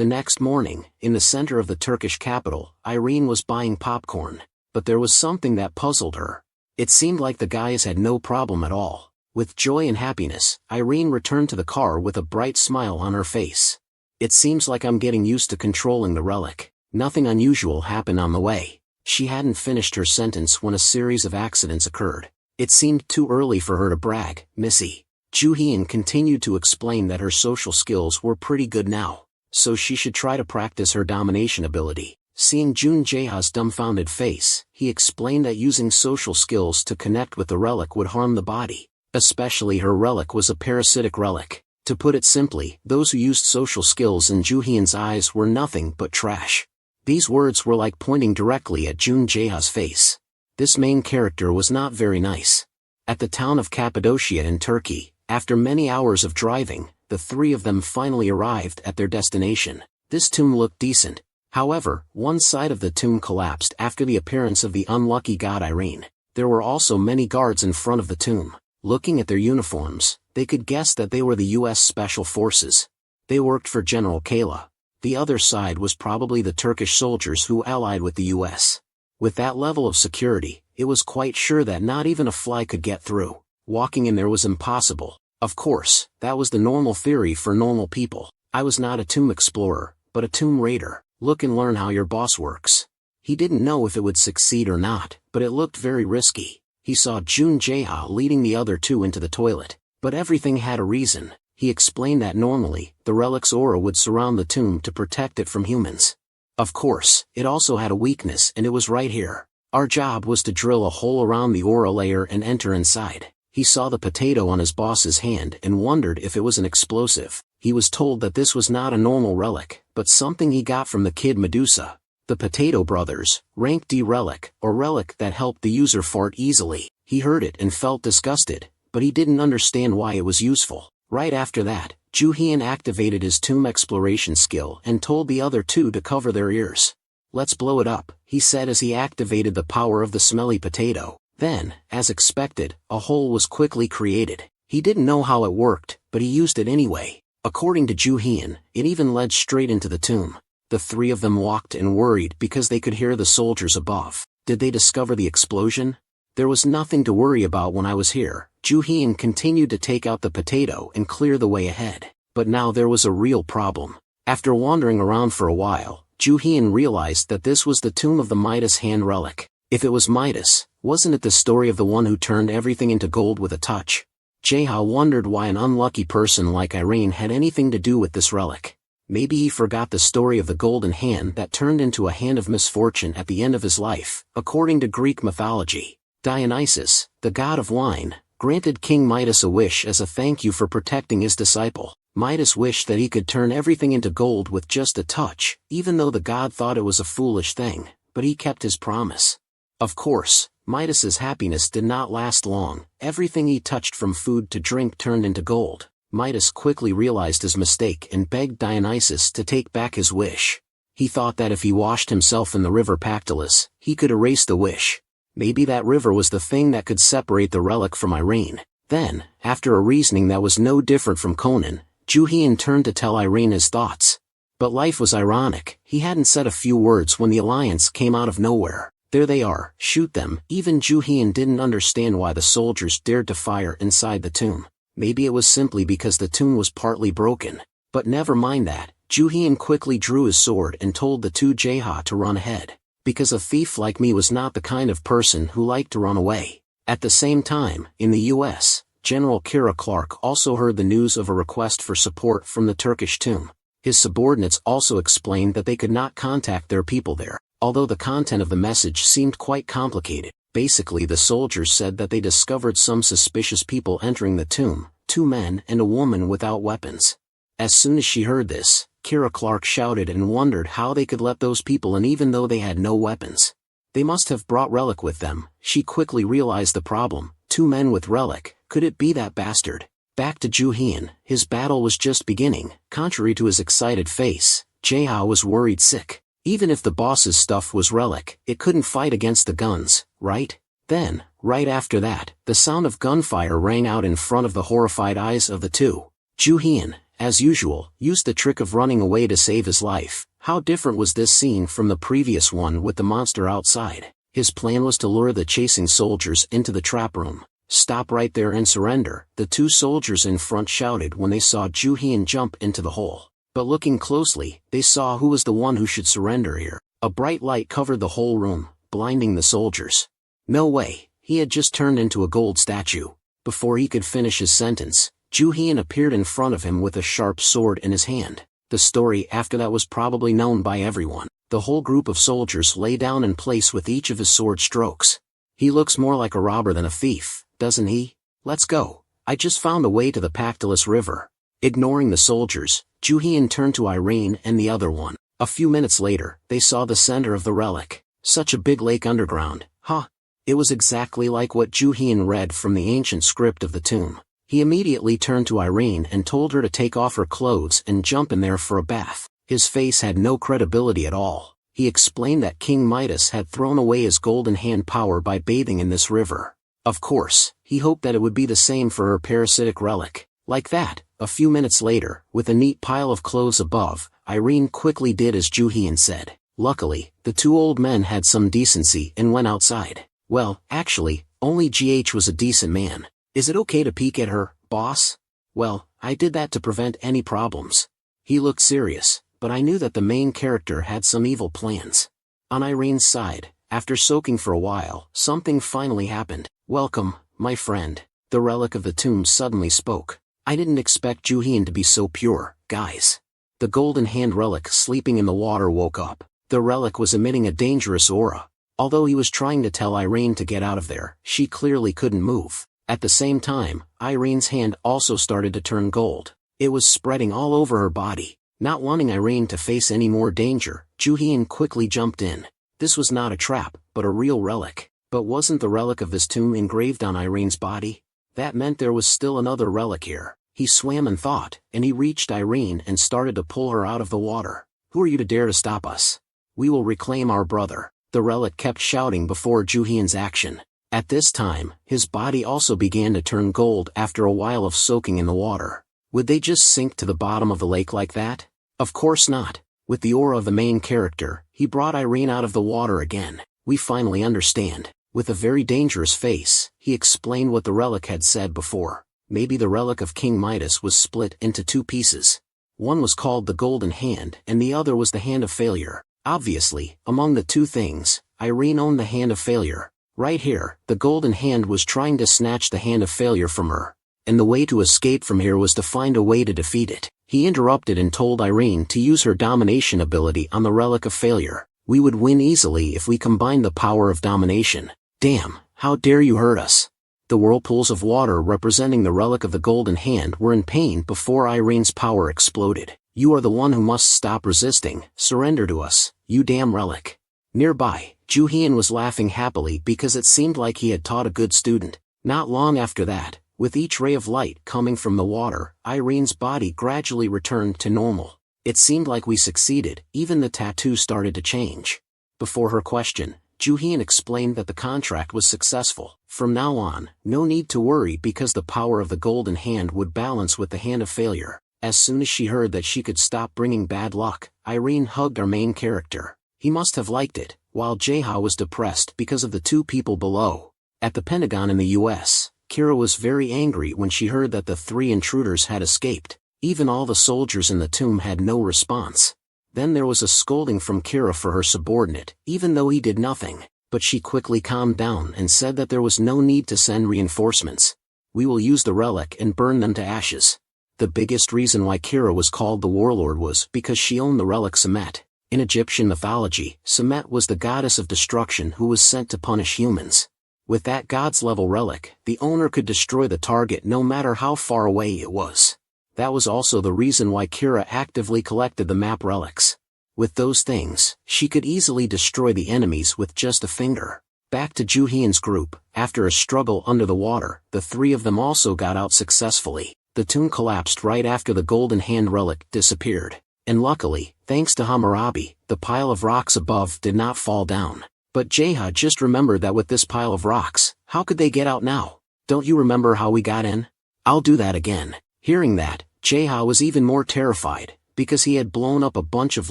The next morning, in the center of the Turkish capital, Irene was buying popcorn. But there was something that puzzled her. It seemed like the guys had no problem at all. With joy and happiness, Irene returned to the car with a bright smile on her face. It seems like I'm getting used to controlling the relic. Nothing unusual happened on the way. She hadn't finished her sentence when a series of accidents occurred. It seemed too early for her to brag, Missy. Joo-hyun continued to explain that her social skills were pretty good now, so she should try to practice her domination ability. Seeing Jun Jaeha's dumbfounded face, he explained that using social skills to connect with the relic would harm the body. Especially her relic was a parasitic relic. To put it simply, those who used social skills in Joo-hyun's eyes were nothing but trash. These words were like pointing directly at Jun Jaeha's face. This main character was not very nice. At the town of Cappadocia in Turkey, after many hours of driving, the three of them finally arrived at their destination. This tomb looked decent. However, one side of the tomb collapsed after the appearance of the unlucky god Irene. There were also many guards in front of the tomb. Looking at their uniforms, they could guess that they were the U.S. Special Forces. They worked for General Kayla. The other side was probably the Turkish soldiers who allied with the U.S. With that level of security, it was quite sure that not even a fly could get through. Walking in there was impossible. Of course, that was the normal theory for normal people. I was not a tomb explorer, but a tomb raider. Look and learn how your boss works. He didn't know if it would succeed or not, but it looked very risky. He saw Jun Jaeha leading the other two into the toilet. But everything had a reason. He explained that normally, the relic's aura would surround the tomb to protect it from humans. Of course, it also had a weakness, and it was right here. Our job was to drill a hole around the aura layer and enter inside. He saw the potato on his boss's hand and wondered if it was an explosive. He was told that this was not a normal relic, but something he got from the kid Medusa. The Potato Brothers, rank D relic, or relic that helped the user fart easily. He heard it and felt disgusted, but he didn't understand why it was useful. Right after that, Joo-hyun activated his tomb exploration skill and told the other two to cover their ears. Let's blow it up, he said as he activated the power of the smelly potato. Then, as expected, a hole was quickly created. He didn't know how it worked, but he used it anyway. According to Joo-hyun, it even led straight into the tomb. The three of them walked and worried because they could hear the soldiers above. Did they discover the explosion? There was nothing to worry about when I was here. Joo-hyun continued to take out the potato and clear the way ahead. But now there was a real problem. After wandering around for a while, Joo-hyun realized that this was the tomb of the Midas hand relic. If it was Midas, wasn't it the story of the one who turned everything into gold with a touch? Jaeha wondered why an unlucky person like Irene had anything to do with this relic. Maybe he forgot the story of the golden hand that turned into a hand of misfortune at the end of his life. According to Greek mythology, Dionysus, the god of wine, granted King Midas a wish as a thank you for protecting his disciple. Midas wished that he could turn everything into gold with just a touch, even though the god thought it was a foolish thing, but he kept his promise. Of course, Midas's happiness did not last long. Everything he touched from food to drink turned into gold. Midas quickly realized his mistake and begged Dionysus to take back his wish. He thought that if he washed himself in the river Pactolus, he could erase the wish. Maybe that river was the thing that could separate the relic from Irene. Then, after a reasoning that was no different from Conan, Joo-hyun turned to tell Irene his thoughts. But life was ironic. He hadn't said a few words when the alliance came out of nowhere. There they are, shoot them. Even Joo-hyun didn't understand why the soldiers dared to fire inside the tomb. Maybe it was simply because the tomb was partly broken. But never mind that, Joo-hyun quickly drew his sword and told the two Jaeha to run ahead. Because a thief like me was not the kind of person who liked to run away. At the same time, in the U.S., General Kira Clark also heard the news of a request for support from the Turkish tomb. His subordinates also explained that they could not contact their people there, although the content of the message seemed quite complicated. Basically, the soldiers said that they discovered some suspicious people entering the tomb, 2 men and a woman without weapons. As soon as she heard this, Kira Clark shouted and wondered how they could let those people in even though they had no weapons. They must have brought Relic with them. She quickly realized the problem. 2 men with Relic, could it be that bastard? Back to Joo-hyun, his battle was just beginning. Contrary to his excited face, Jaeha was worried sick. Even if the boss's stuff was Relic, it couldn't fight against the guns, right? Then, right after that, the sound of gunfire rang out in front of the horrified eyes of the two. Joo-hyun, as usual, used the trick of running away to save his life. How different was this scene from the previous one with the monster outside? His plan was to lure the chasing soldiers into the trap room. "Stop right there and surrender," the two soldiers in front shouted when they saw Ju-hyun jump into the hole. But looking closely, they saw who was the one who should surrender here. A bright light covered the whole room, blinding the soldiers. No way, he had just turned into a gold statue. Before he could finish his sentence, Ju-hyun appeared in front of him with a sharp sword in his hand. The story after that was probably known by everyone. The whole group of soldiers lay down in place with each of his sword strokes. "He looks more like a robber than a thief, doesn't he? Let's go. I just found the way to the Pactolus River." Ignoring the soldiers, Ju-hyun turned to Irene and the other one. A few minutes later, they saw the center of the relic. Such a big lake underground, huh? It was exactly like what Ju-hyun read from the ancient script of the tomb. He immediately turned to Irene and told her to take off her clothes and jump in there for a bath. His face had no credibility at all. He explained that King Midas had thrown away his golden hand power by bathing in this river. Of course, he hoped that it would be the same for her parasitic relic. Like that, a few minutes later, with a neat pile of clothes above, Irene quickly did as Ju-hyun said. Luckily, the two old men had some decency and went outside. Well, actually, only GH was a decent man. "Is it okay to peek at her, boss?" "Well, I did that to prevent any problems." He looked serious, but I knew that the main character had some evil plans. On Irene's side, after soaking for a while, something finally happened. "Welcome, my friend." The relic of the tomb suddenly spoke. "I didn't expect Ju-hyun to be so pure, guys." The golden hand relic sleeping in the water woke up. The relic was emitting a dangerous aura. Although he was trying to tell Irene to get out of there, she clearly couldn't move. At the same time, Irene's hand also started to turn gold. It was spreading all over her body. Not wanting Irene to face any more danger, Ju-hyun quickly jumped in. This was not a trap, but a real relic. But wasn't the relic of this tomb engraved on Irene's body? That meant there was still another relic here. He swam in thought, and he reached Irene and started to pull her out of the water. "Who are you to dare to stop us? We will reclaim our brother." The relic kept shouting before Ju-hyun's action. At this time, his body also began to turn gold after a while of soaking in the water. Would they just sink to the bottom of the lake like that? Of course not. With the aura of the main character, he brought Irene out of the water again. "We finally understand." With a very dangerous face, he explained what the relic had said before. Maybe the relic of King Midas was split into two pieces. One was called the Golden Hand and the other was the Hand of Failure. Obviously, among the two things, Irene owned the Hand of Failure. Right here, the Golden Hand was trying to snatch the Hand of Failure from her. And the way to escape from here was to find a way to defeat it. He interrupted and told Irene to use her domination ability on the Relic of Failure. "We would win easily if we combined the power of domination." "Damn, how dare you hurt us?" The whirlpools of water representing the relic of the Golden Hand were in pain before Irene's power exploded. "You are the one who must stop resisting. Surrender to us, you damn relic." Nearby, Ju-hyun was laughing happily because it seemed like he had taught a good student. Not long after that, with each ray of light coming from the water, Irene's body gradually returned to normal. It seemed like we succeeded. Even the tattoo started to change. Before her question, Ju-hyun explained that the contract was successful. From now on, no need to worry because the power of the Golden Hand would balance with the Hand of Failure. As soon as she heard that she could stop bringing bad luck, Irene hugged our main character. He must have liked it, while Jae-ha was depressed because of the two people below. At the Pentagon in the US, Kira was very angry when she heard that the three intruders had escaped. Even all the soldiers in the tomb had no response. Then there was a scolding from Kira for her subordinate, even though he did nothing. But she quickly calmed down and said that there was no need to send reinforcements. "We will use the relic and burn them to ashes." The biggest reason why Kira was called the warlord was because she owned the relic Semet. In Egyptian mythology, Semet was the goddess of destruction who was sent to punish humans. With that god's level relic, the owner could destroy the target no matter how far away it was. That was also the reason why Kira actively collected the map relics. With those things, she could easily destroy the enemies with just a finger. Back to Ju-hyun's group, after a struggle under the water, the three of them also got out successfully. The tomb collapsed right after the Golden Hand relic disappeared. And luckily, thanks to Hammurabi, the pile of rocks above did not fall down. But Jae-ha just remembered that with this pile of rocks, how could they get out now? "Don't you remember how we got in?" "I'll do that again." Hearing that, Jae-ha was even more terrified, because he had blown up a bunch of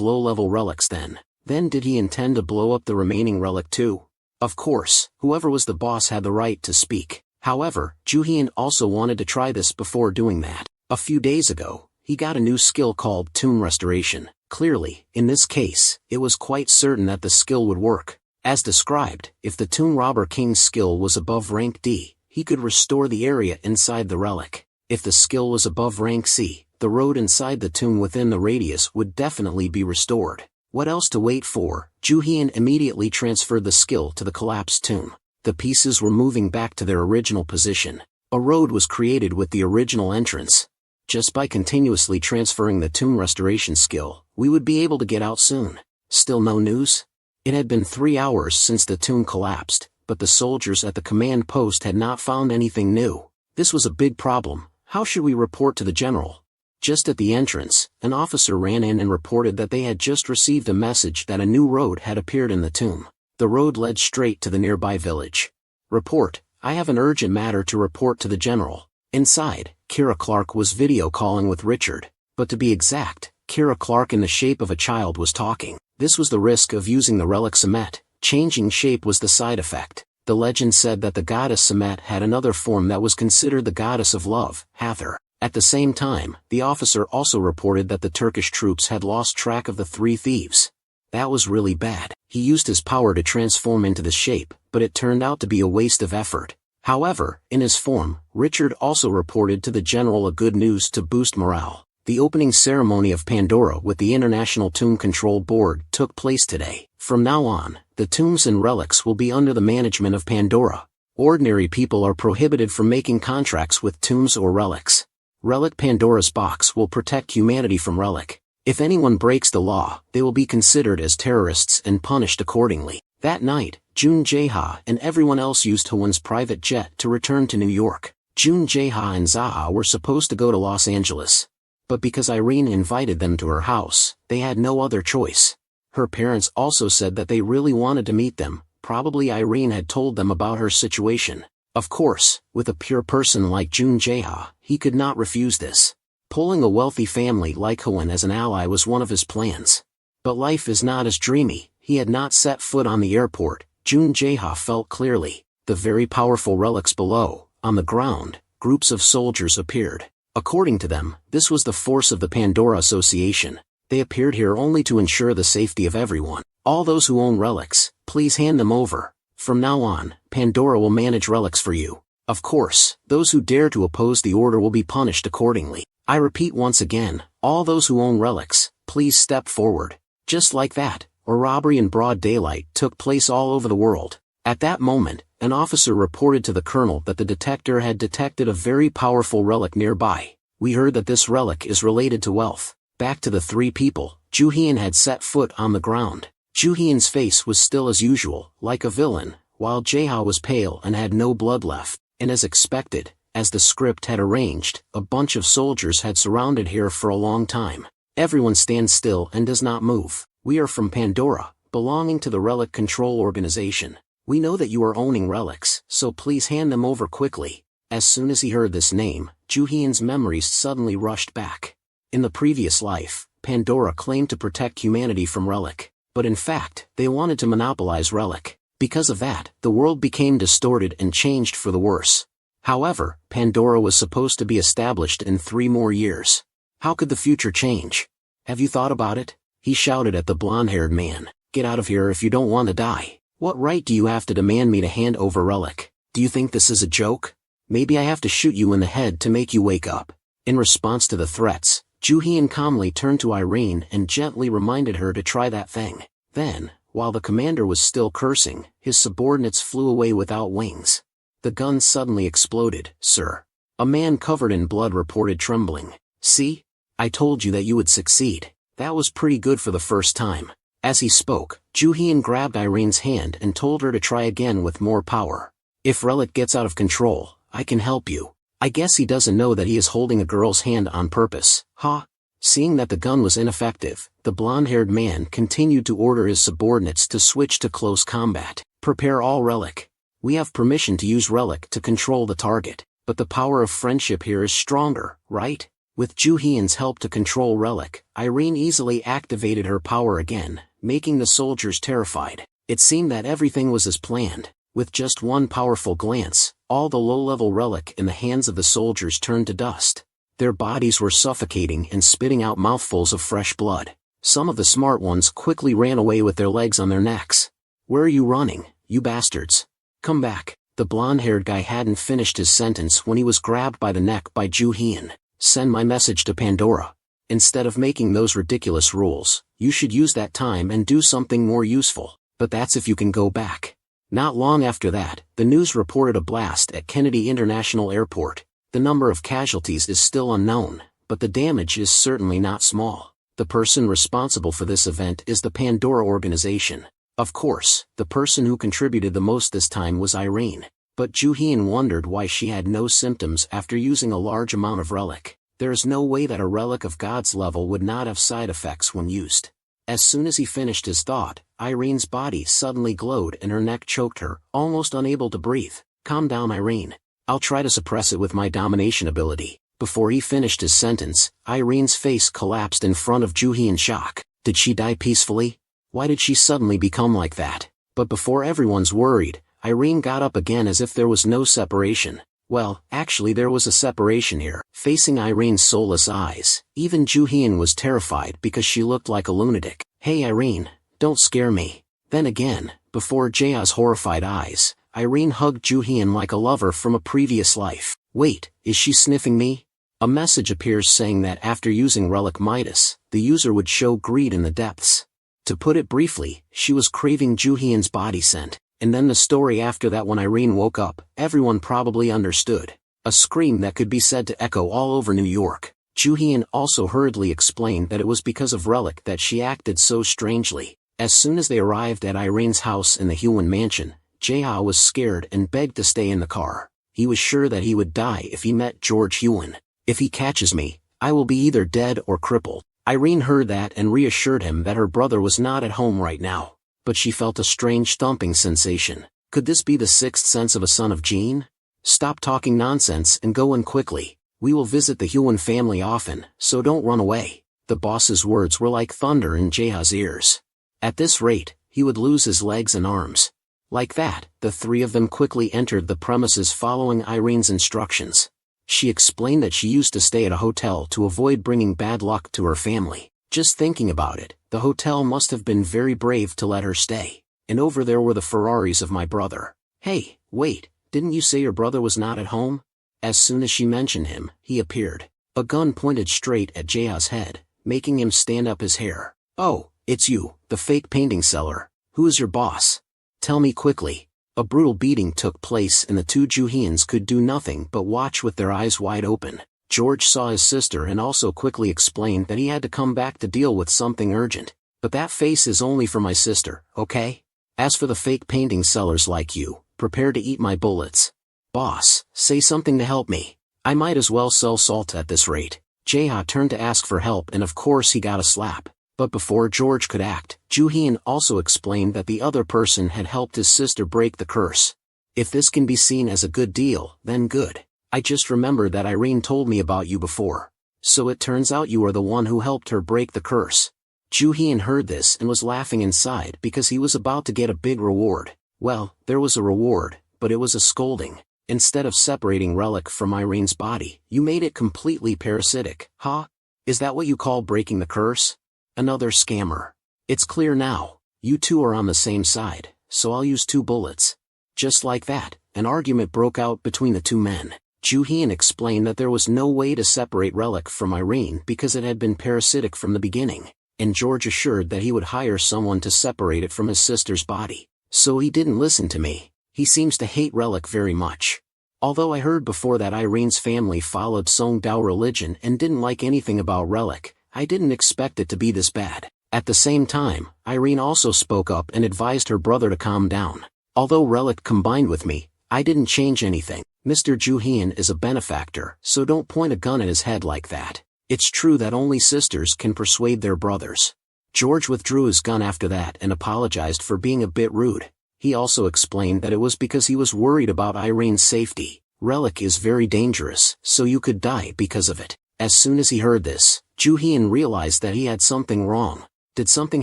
low-level relics then. Then did he intend to blow up the remaining relic too? Of course, whoever was the boss had the right to speak. However, Ju-hyun also wanted to try this before doing that. A few days ago, he got a new skill called Tomb Restoration. Clearly, in this case, it was quite certain that the skill would work. As described, if the Tomb Robber King's skill was above rank D, he could restore the area inside the relic. If the skill was above rank C, the road inside the tomb within the radius would definitely be restored. What else to wait for? Ju-hyun immediately transferred the skill to the collapsed tomb. The pieces were moving back to their original position. A road was created with the original entrance. Just by continuously transferring the tomb restoration skill, we would be able to get out soon. Still no news? It had been 3 hours since the tomb collapsed, but the soldiers at the command post had not found anything new. This was a big problem. How should we report to the general? Just at the entrance, an officer ran in and reported that they had just received a message that a new road had appeared in the tomb. The road led straight to the nearby village. Report, I have an urgent matter to report to the general. Inside, Kira Clark was video calling with Richard. But to be exact, Kira Clark in the shape of a child was talking. This was the risk of using the relic Semet. Changing shape was the side effect. The legend said that the goddess Semet had another form that was considered the goddess of love, Hathor. At the same time, the officer also reported that the Turkish troops had lost track of the 3 thieves. That was really bad. He used his power to transform into the shape, but it turned out to be a waste of effort. However, in his form, Richard also reported to the general a good news to boost morale. The opening ceremony of Pandora with the International Tomb Control Board took place today. From now on, the tombs and relics will be under the management of Pandora. Ordinary people are prohibited from making contracts with tombs or relics. Relic Pandora's box will protect humanity from relic. If anyone breaks the law, they will be considered as terrorists and punished accordingly. That night, Jun Jae-ha and everyone else used Hwon's private jet to return to New York. Jun Jae-ha and Zaha were supposed to go to Los Angeles. But because Irene invited them to her house, they had no other choice. Her parents also said that they really wanted to meet them. Probably Irene had told them about her situation. Of course, with a pure person like Jun Jae-ha, he could not refuse this. Pulling a wealthy family like Hwon as an ally was one of his plans. But life is not as dreamy. He had not set foot on the airport. Jun Jae-ha felt clearly. The very powerful relics below, on the ground, groups of soldiers appeared. According to them, this was the force of the Pandora Association. They appeared here only to ensure the safety of everyone. All those who own relics, please hand them over. From now on, Pandora will manage relics for you. Of course, those who dare to oppose the order will be punished accordingly. I repeat once again, all those who own relics, please step forward. Just like that, a robbery in broad daylight took place all over the world. At that moment, an officer reported to the colonel that the detector had detected a very powerful relic nearby. We heard that this relic is related to wealth. Back to the 3 people, Ju-hyun had set foot on the ground. Ju-hyun's face was still as usual, like a villain, while Jae-ha was pale and had no blood left. And as expected, as the script had arranged, a bunch of soldiers had surrounded here for a long time. Everyone stands still and does not move. We are from Pandora, belonging to the Relic Control Organization. We know that you are owning relics, so please hand them over quickly. As soon as he heard this name, Ju-hyun's memories suddenly rushed back. In the previous life, Pandora claimed to protect humanity from relic. But in fact, they wanted to monopolize relic. Because of that, the world became distorted and changed for the worse. However, Pandora was supposed to be established in 3 more years. How could the future change? Have you thought about it? He shouted at the blonde-haired man. Get out of here if you don't want to die. What right do you have to demand me to hand over relic? Do you think this is a joke? Maybe I have to shoot you in the head to make you wake up. In response to the threats, Ju-hyun calmly turned to Irene and gently reminded her to try that thing. Then, while the commander was still cursing, his subordinates flew away without wings. The gun suddenly exploded. Sir. A man covered in blood reported trembling. See? I told you that you would succeed. That was pretty good for the first time. As he spoke, Ju-hyun grabbed Irene's hand and told her to try again with more power. If Relic gets out of control, I can help you. I guess he doesn't know that he is holding a girl's hand on purpose. Huh? Seeing that the gun was ineffective, the blonde-haired man continued to order his subordinates to switch to close combat. Prepare all relic. We have permission to use relic to control the target, but the power of friendship here is stronger, right? With Ju Hyun's help to control Relic, Irene easily activated her power again, making the soldiers terrified. It seemed that everything was as planned. With just one powerful glance, all the low-level Relic in the hands of the soldiers turned to dust. Their bodies were suffocating and spitting out mouthfuls of fresh blood. Some of the smart ones quickly ran away with their legs on their necks. "Where are you running, you bastards? Come back." The blonde-haired guy hadn't finished his sentence when he was grabbed by the neck by Ju Hyun. "Send my message to Pandora. Instead of making those ridiculous rules, you should use that time and do something more useful, but that's if you can go back." Not long after that, the news reported a blast at Kennedy International Airport. The number of casualties is still unknown, but the damage is certainly not small. The person responsible for this event is the Pandora organization. Of course, the person who contributed the most this time was Irene, but Ju Hyun wondered why she had no symptoms after using a large amount of Relic. There is no way that a Relic of God's level would not have side effects when used. As soon as he finished his thought, Irene's body suddenly glowed and her neck choked her, almost unable to breathe. "Calm down, Irene. I'll try to suppress it with my domination ability." Before he finished his sentence, Irene's face collapsed in front of Ju Hyun in shock. Did she die peacefully? Why did she suddenly become like that? But before everyone's worried, Irene got up again as if there was no separation. Well, actually there was a separation here. Facing Irene's soulless eyes, even Ju Hyun was terrified because she looked like a lunatic. "Hey Irene, don't scare me." Then again, before Jaeha's horrified eyes, Irene hugged Ju Hyun like a lover from a previous life. "Wait, is she sniffing me?" A message appears saying that after using Relic Midas, the user would show greed in the depths. To put it briefly, she was craving Ju Hyun's body scent. And then the story after that. When Irene woke up, everyone probably understood. A scream that could be said to echo all over New York. Ju Hyun also hurriedly explained that it was because of Relic that she acted so strangely. As soon as they arrived at Irene's house in the Hyun mansion, Jaeha was scared and begged to stay in the car. He was sure that he would die if he met George Hyun. "If he catches me, I will be either dead or crippled." Irene heard that and reassured him that her brother was not at home right now. But she felt a strange thumping sensation. Could this be the sixth sense of a son of Jean? "Stop talking nonsense and go in quickly. We will visit the Hyun family often, so don't run away." The boss's words were like thunder in Jaeha's ears. At this rate, he would lose his legs and arms. Like that, the three of them quickly entered the premises following Irene's instructions. She explained that she used to stay at a hotel to avoid bringing bad luck to her family. Just thinking about it, the hotel must have been very brave to let her stay. And over there were the Ferraris of my brother. "Hey, wait, didn't you say your brother was not at home?" As soon as she mentioned him, he appeared. A gun pointed straight at Jaeha's head, making him stand up his hair. "Oh, it's you, the fake painting seller. Who is your boss? Tell me quickly." A brutal beating took place and the two Ju Hyuns could do nothing but watch with their eyes wide open. George saw his sister and also quickly explained that he had to come back to deal with something urgent. "But that face is only for my sister, okay? As for the fake painting sellers like you, prepare to eat my bullets." "Boss, say something to help me. I might as well sell salt at this rate." Jaeha turned to ask for help and of course he got a slap. But before George could act, Ju Hyun also explained that the other person had helped his sister break the curse. "If this can be seen as a good deal, then good. I just remembered that Irene told me about you before. So it turns out you are the one who helped her break the curse." Ju Hyun heard this and was laughing inside because he was about to get a big reward. Well, there was a reward, but it was a scolding. "Instead of separating Relic from Irene's body, you made it completely parasitic, huh? Is that what you call breaking the curse? Another scammer. It's clear now. You two are on the same side, so I'll use 2 bullets." Just like that, an argument broke out between the two men. Ju Hyun explained that there was no way to separate Relic from Irene because it had been parasitic from the beginning, and George assured that he would hire someone to separate it from his sister's body. "So he didn't listen to me. He seems to hate Relic very much. Although I heard before that Irene's family followed Song Dao religion and didn't like anything about Relic, I didn't expect it to be this bad." At the same time, Irene also spoke up and advised her brother to calm down. "Although Relic combined with me, I didn't change anything. Mr. Ju Hyun is a benefactor, so don't point a gun at his head like that. It's true that only sisters can persuade their brothers." George withdrew his gun after that and apologized for being a bit rude. He also explained that it was because he was worried about Irene's safety. "Relic is very dangerous, so you could die because of it." As soon as he heard this, Ju Hyun realized that he had something wrong. Did something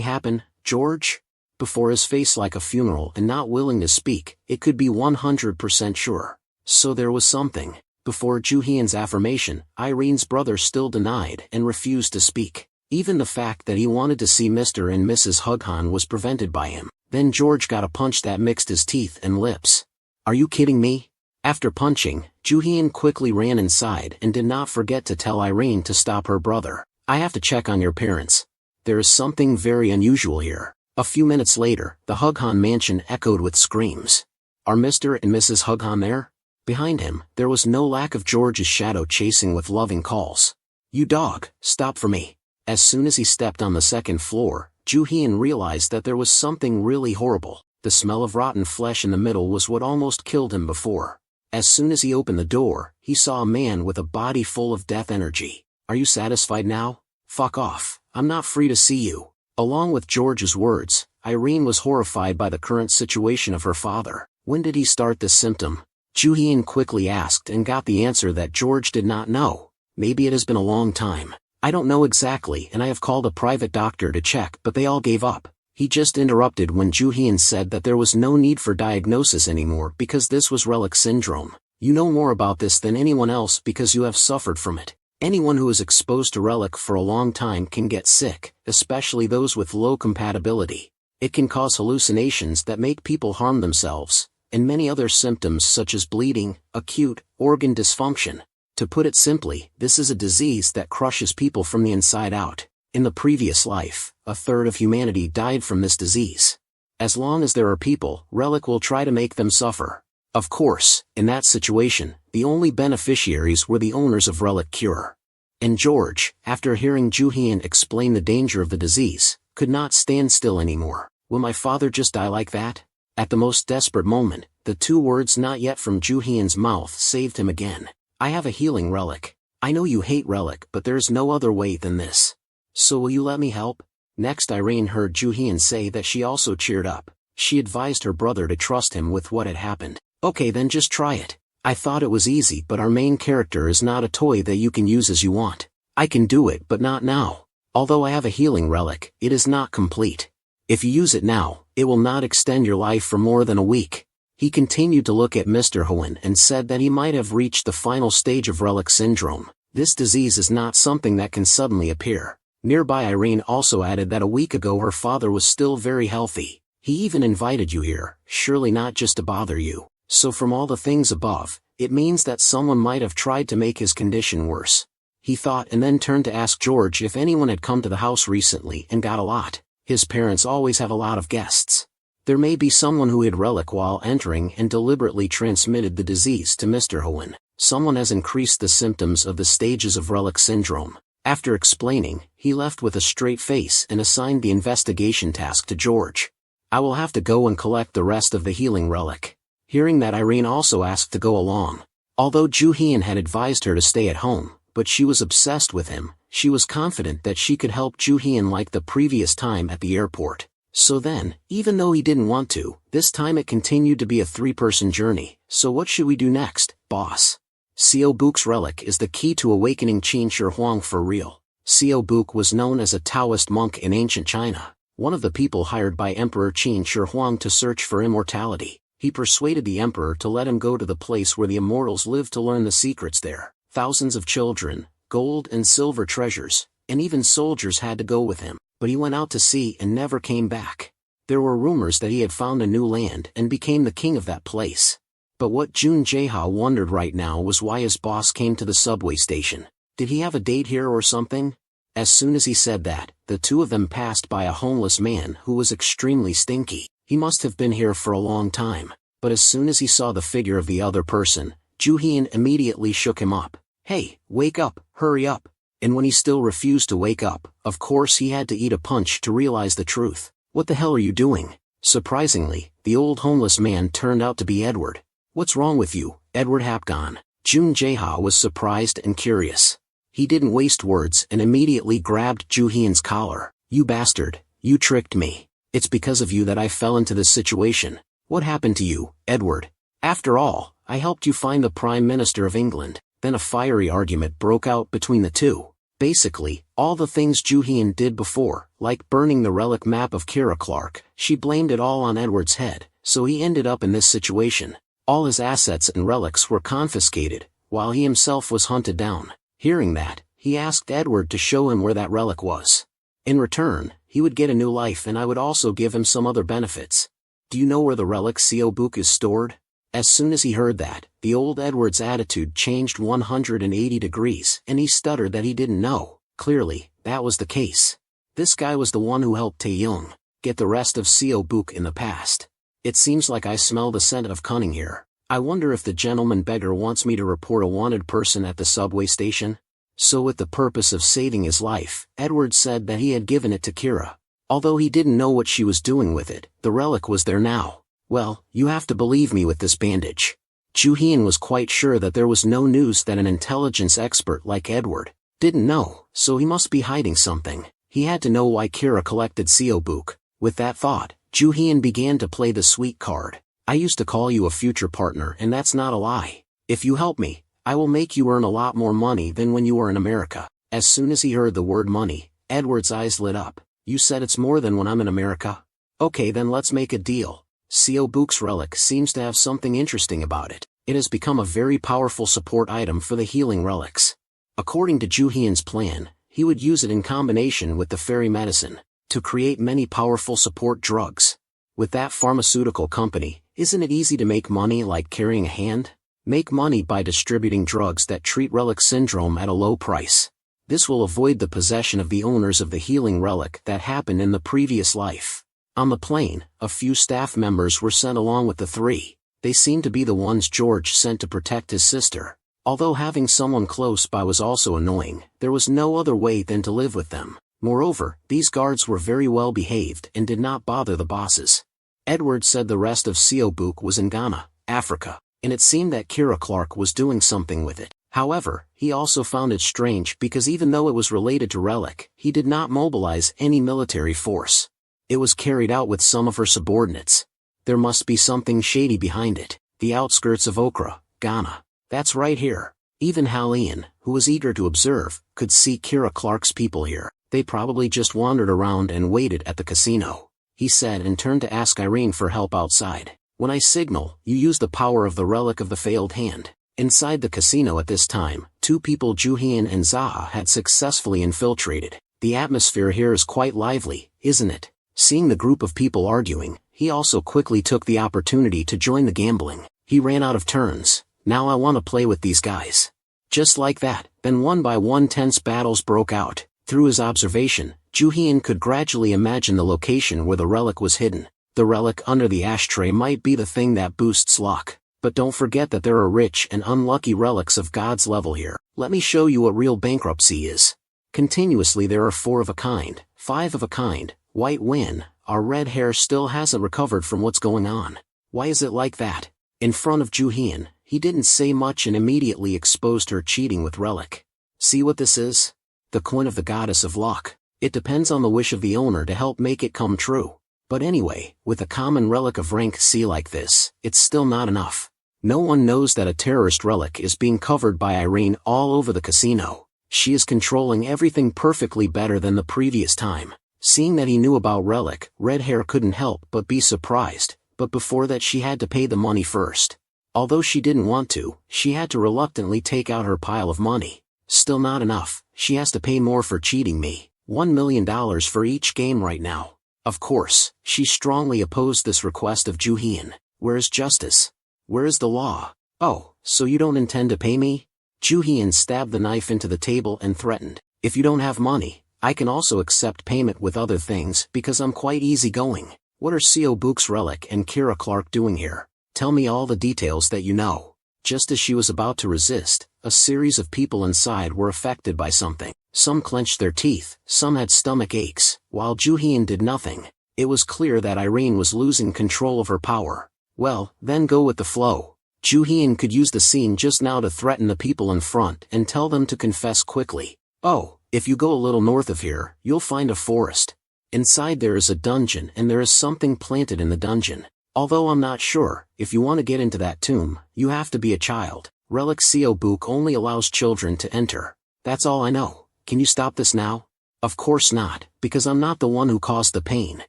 happen, George? Before his face like a funeral and not willing to speak, it could be 100% sure. So there was something. Before Ju Hyun's affirmation, Irene's brother still denied and refused to speak. Even the fact that he wanted to see Mr. and Mrs. Hughan was prevented by him. Then George got a punch that mixed his teeth and lips. Are you kidding me? After punching, Ju Hyun quickly ran inside and did not forget to tell Irene to stop her brother. I have to check on your parents. There is something very unusual here. A few minutes later, the Hughan mansion echoed with screams. Are Mr. and Mrs. Hughan there? Behind him, there was no lack of George's shadow chasing with loving calls. You dog, stop for me. As soon as he stepped on the second floor, Ju Hyun realized that there was something really horrible. The smell of rotten flesh in the middle was what almost killed him before. As soon as he opened the door, he saw a man with a body full of death energy. Are you satisfied now? Fuck off, I'm not free to see you. Along with George's words, Irene was horrified by the current situation of her father. When did he start this symptom? Ju Hyun quickly asked and got the answer that George did not know. Maybe it has been a long time. I don't know exactly, and I have called a private doctor to check, but they all gave up. He just interrupted when Ju Hyun said that there was no need for diagnosis anymore because this was relic syndrome. You know more about this than anyone else because you have suffered from it. Anyone who is exposed to relic for a long time can get sick, especially those with low compatibility. It can cause hallucinations that make people harm themselves, and many other symptoms such as bleeding, acute organ dysfunction. To put it simply, this is a disease that crushes people from the inside out. In the previous life, a third of humanity died from this disease. As long as there are people, relic will try to make them suffer. Of course, in that situation, the only beneficiaries were the owners of relic cure. And George, after hearing Ju Hyun explain the danger of the disease, could not stand still anymore. Will my father just die like that? At the most desperate moment, the two words not yet from Ju Hyun's mouth saved him again. I have a healing relic. I know you hate relic, but there's no other way than this. So will you let me help? Next Irene heard Ju Hyun say that she also cheered up. She advised her brother to trust him with what had happened. Okay then just try it. I thought it was easy, but our main character is not a toy that you can use as you want. I can do it but not now. Although I have a healing relic, it is not complete. If you use it now, it will not extend your life for more than a week. He continued to look at Mr. Hyun and said that he might have reached the final stage of relic syndrome. This disease is not something that can suddenly appear. Nearby Irene also added that a week ago her father was still very healthy. He even invited you here, surely not just to bother you. So from all the things above, it means that someone might have tried to make his condition worse. He thought and then turned to ask George if anyone had come to the house recently and got a lot. His parents always have a lot of guests. There may be someone who hid relic while entering and deliberately transmitted the disease to Mr. Hyun. Someone has increased the symptoms of the stages of relic syndrome. After explaining, he left with a straight face and assigned the investigation task to George. I will have to go and collect the rest of the healing relic. Hearing that, Irene also asked to go along. Although Ju Hyun had advised her to stay at home, but she was obsessed with him, she was confident that she could help Ju Hyun like the previous time at the airport. So then, even though he didn't want to, this time it continued to be a three-person journey. So what should we do next, boss? Xiao Buk's relic is the key to awakening Qin Shi Huang for real. Xiao Buk was known as a Taoist monk in ancient China, one of the people hired by Emperor Qin Shi Huang to search for immortality. He persuaded the emperor to let him go to the place where the immortals lived to learn the secrets there. Thousands of children, gold and silver treasures, and even soldiers had to go with him. But he went out to sea and never came back. There were rumors that he had found a new land and became the king of that place. But what Jun Jae-ha wondered right now was why his boss came to the subway station. Did he have a date here or something? As soon as he said that, the two of them passed by a homeless man who was extremely stinky. He must have been here for a long time. But as soon as he saw the figure of the other person, Ju Hyun immediately shook him up. Hey, wake up, hurry up. And when he still refused to wake up, of course he had to eat a punch to realize the truth. What the hell are you doing? Surprisingly, the old homeless man turned out to be Edward. What's wrong with you, Edward Hapgon? Jun Jae-ha was surprised and curious. He didn't waste words and immediately grabbed Ju Hyun's collar. You bastard, you tricked me. It's because of you that I fell into this situation. What happened to you, Edward? After all, I helped you find the Prime Minister of England. Then a fiery argument broke out between the two. Basically, all the things Joo-hyun did before, like burning the relic map of Kira Clark, she blamed it all on Edward's head, so he ended up in this situation. All his assets and relics were confiscated, while he himself was hunted down. Hearing that, he asked Edward to show him where that relic was. In return, he would get a new life and I would also give him some other benefits. Do you know where the relic Seobuk is stored? As soon as he heard that, the old Edward's attitude changed 180 degrees and he stuttered that he didn't know. Clearly, that was the case. This guy was the one who helped Tae-young get the rest of Seobuk in the past. It seems like I smell the scent of cunning here. I wonder if the gentleman beggar wants me to report a wanted person at the subway station? So with the purpose of saving his life, Edward said that he had given it to Kira. Although he didn't know what she was doing with it, the relic was there now. Well, you have to believe me with this bandage. Joo-hyun was quite sure that there was no news that an intelligence expert like Edward didn't know, so he must be hiding something. He had to know why Kira collected Seobuk. With that thought, Joo-hyun began to play the sweet card. I used to call you a future partner and that's not a lie. If you help me, I will make you earn a lot more money than when you were in America. As soon as he heard the word money, Edward's eyes lit up. You said it's more than when I'm in America? Okay, then let's make a deal. Seobuk's relic seems to have something interesting about it. It has become a very powerful support item for the healing relics. According to Joo-hyun's plan, he would use it in combination with the fairy medicine to create many powerful support drugs. With that pharmaceutical company, isn't it easy to make money like carrying a hand? Make money by distributing drugs that treat relic syndrome at a low price. This will avoid the possession of the owners of the healing relic that happened in the previous life. On the plane, a few staff members were sent along with the three. They seemed to be the ones George sent to protect his sister. Although having someone close by was also annoying, there was no other way than to live with them. Moreover, these guards were very well behaved and did not bother the bosses. Edward said the rest of Seobuk was in Ghana, Africa, and it seemed that Kira Clark was doing something with it. However, he also found it strange because even though it was related to relic, he did not mobilize any military force. It was carried out with some of her subordinates. There must be something shady behind it. The outskirts of Okra, Ghana. That's right here. Even Halian, who was eager to observe, could see Kira Clark's people here. They probably just wandered around and waited at the casino, he said and turned to ask Irene for help outside. When I signal, you use the power of the relic of the failed hand. Inside the casino at this time, two people Joo-hyun and Zaha had successfully infiltrated. The atmosphere here is quite lively, isn't it? Seeing the group of people arguing, he also quickly took the opportunity to join the gambling. He ran out of turns. Now I want to play with these guys. Just like that, then one by one tense battles broke out. Through his observation, Joo-hyun could gradually imagine the location where the relic was hidden. The relic under the ashtray might be the thing that boosts luck. But don't forget that there are rich and unlucky relics of God's level here. Let me show you what real bankruptcy is. Continuously there are 4 of a kind, 5 of a kind. White Win, our red hair still hasn't recovered from what's going on. Why is it like that? In front of Joo-hyun, he didn't say much and immediately exposed her cheating with relic. See what this is? The coin of the goddess of luck. It depends on the wish of the owner to help make it come true. But anyway, with a common relic of rank C like this, it's still not enough. No one knows that a terrorist relic is being covered by Irene all over the casino. She is controlling everything perfectly better than the previous time. Seeing that he knew about relic, Red Hair couldn't help but be surprised, but before that she had to pay the money first. Although she didn't want to, she had to reluctantly take out her pile of money. Still not enough, she has to pay more for cheating me. $1 million for each game right now. Of course, she strongly opposed this request of Joo-hyun. Where is justice? Where is the law? Oh, so you don't intend to pay me? Joo-hyun stabbed the knife into the table and threatened. If you don't have money, I can also accept payment with other things because I'm quite easygoing. What are Seobuk's relic and Kira Clark doing here? Tell me all the details that you know. Just as she was about to resist, a series of people inside were affected by something. Some clenched their teeth, some had stomach aches, while Joo-hyun did nothing. It was clear that Irene was losing control of her power. Well, then go with the flow. Joo-hyun could use the scene just now to threaten the people in front and tell them to confess quickly. Oh, if you go a little north of here, you'll find a forest. Inside there is a dungeon and there is something planted in the dungeon. Although I'm not sure, if you want to get into that tomb, you have to be a child. Relic CO book only allows children to enter. That's all I know. Can you stop this now? Of course not, because I'm not the one who caused the pain.